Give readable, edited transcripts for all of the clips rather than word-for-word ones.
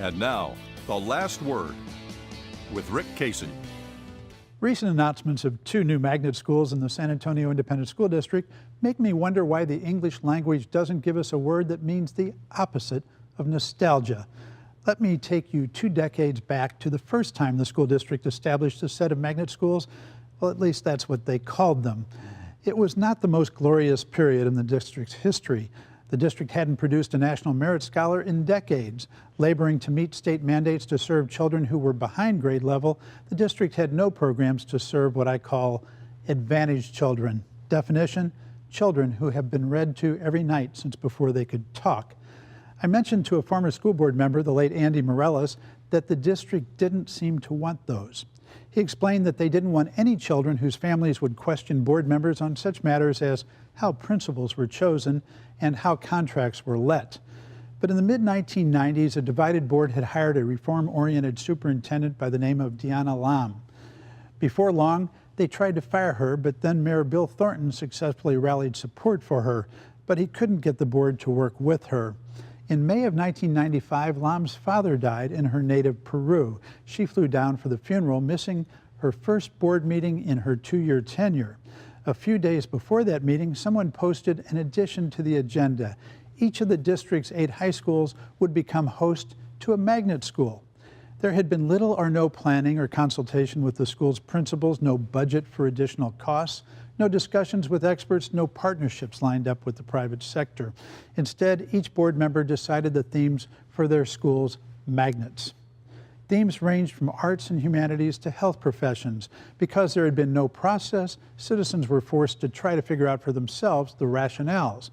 And now, The Last Word with Rick Casey. Recent announcements of 2 new magnet schools in the San Antonio Independent School District make me wonder why the English language doesn't give us a word that means the opposite of nostalgia. Let me take you 2 decades back to the first time the school district established a set of magnet schools. Well, at least that's what they called them. It was not the most glorious period in the district's history. The district hadn't produced a National Merit Scholar in decades. Laboring to meet state mandates to serve children who were behind grade level, the district had no programs to serve what I call advantaged children. Definition: children who have been read to every night since before they could talk. I mentioned to a former school board member, the late Andy Morellis, that the district didn't seem to want those. He explained that they didn't want any children whose families would question board members on such matters as how principals were chosen and how contracts were let. But in the mid-1990s, a divided board had hired a reform-oriented superintendent by the name of Deanna Lam. Before long, they tried to fire her, but then Mayor Bill Thornton successfully rallied support for her, but he couldn't get the board to work with her. In May of 1995, Lam's father died in her native Peru. She flew down for the funeral, missing her first board meeting in her 2-year tenure. A few days before that meeting, someone posted an addition to the agenda. Each of the district's 8 high schools would become host to a magnet school. There had been little or no planning or consultation with the school's principals, no budget for additional costs, no discussions with experts, no partnerships lined up with the private sector. Instead, each board member decided the themes for their school's magnets. Themes ranged from arts and humanities to health professions. Because there had been no process, citizens were forced to try to figure out for themselves the rationales.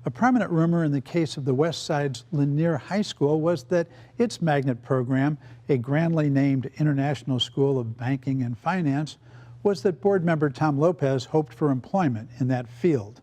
A prominent rumor in the case of the West Side's Lanier High School was that its magnet program, a grandly named International School of Banking and Finance, was that board member Tom Lopez hoped for employment in that field.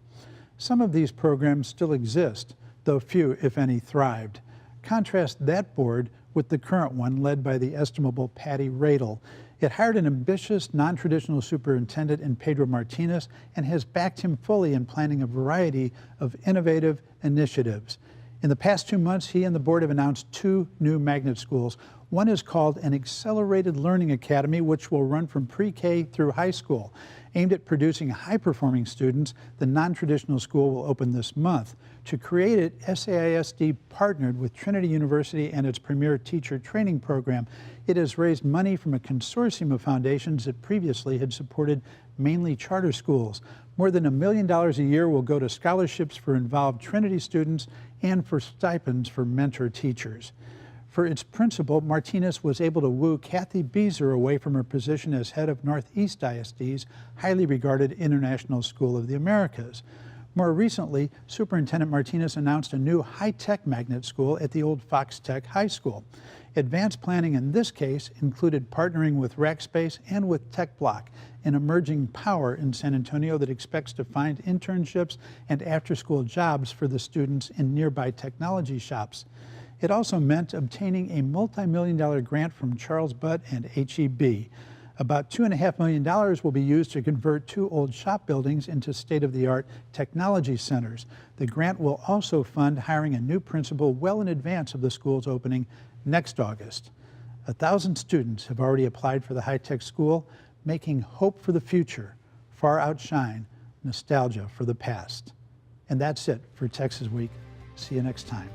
Some of these programs still exist, though few, if any, thrived. Contrast that board with the current one led by the estimable Patty Radel. It hired an ambitious, non-traditional superintendent in Pedro Martinez and has backed him fully in planning a variety of innovative initiatives. In the past 2 months, he and the board have announced 2 new magnet schools. One is called an Accelerated Learning Academy, which will run from pre-K through high school. Aimed at producing high-performing students, the non-traditional school will open this month. To create it, SAISD partnered with Trinity University and its premier teacher training program. It has raised money from a consortium of foundations that previously had supported mainly charter schools. More than $1 million a year will go to scholarships for involved Trinity students and for stipends for mentor teachers. For its principal, Martinez was able to woo Kathy Beezer away from her position as head of Northeast ISD's highly regarded International School of the Americas. More recently, Superintendent Martinez announced a new high-tech magnet school at the old Fox Tech High School. Advanced planning in this case included partnering with Rackspace and with TechBlock, an emerging power in San Antonio that expects to find internships and after-school jobs for the students in nearby technology shops. It also meant obtaining a multi-million-dollar grant from Charles Butt and HEB. About $2.5 million will be used to convert 2 old shop buildings into state-of-the-art technology centers. The grant will also fund hiring a new principal well in advance of the school's opening next August. 1,000 students have already applied for the high-tech school, making hope for the future far outshine nostalgia for the past. And that's it for Texas Week. See you next time.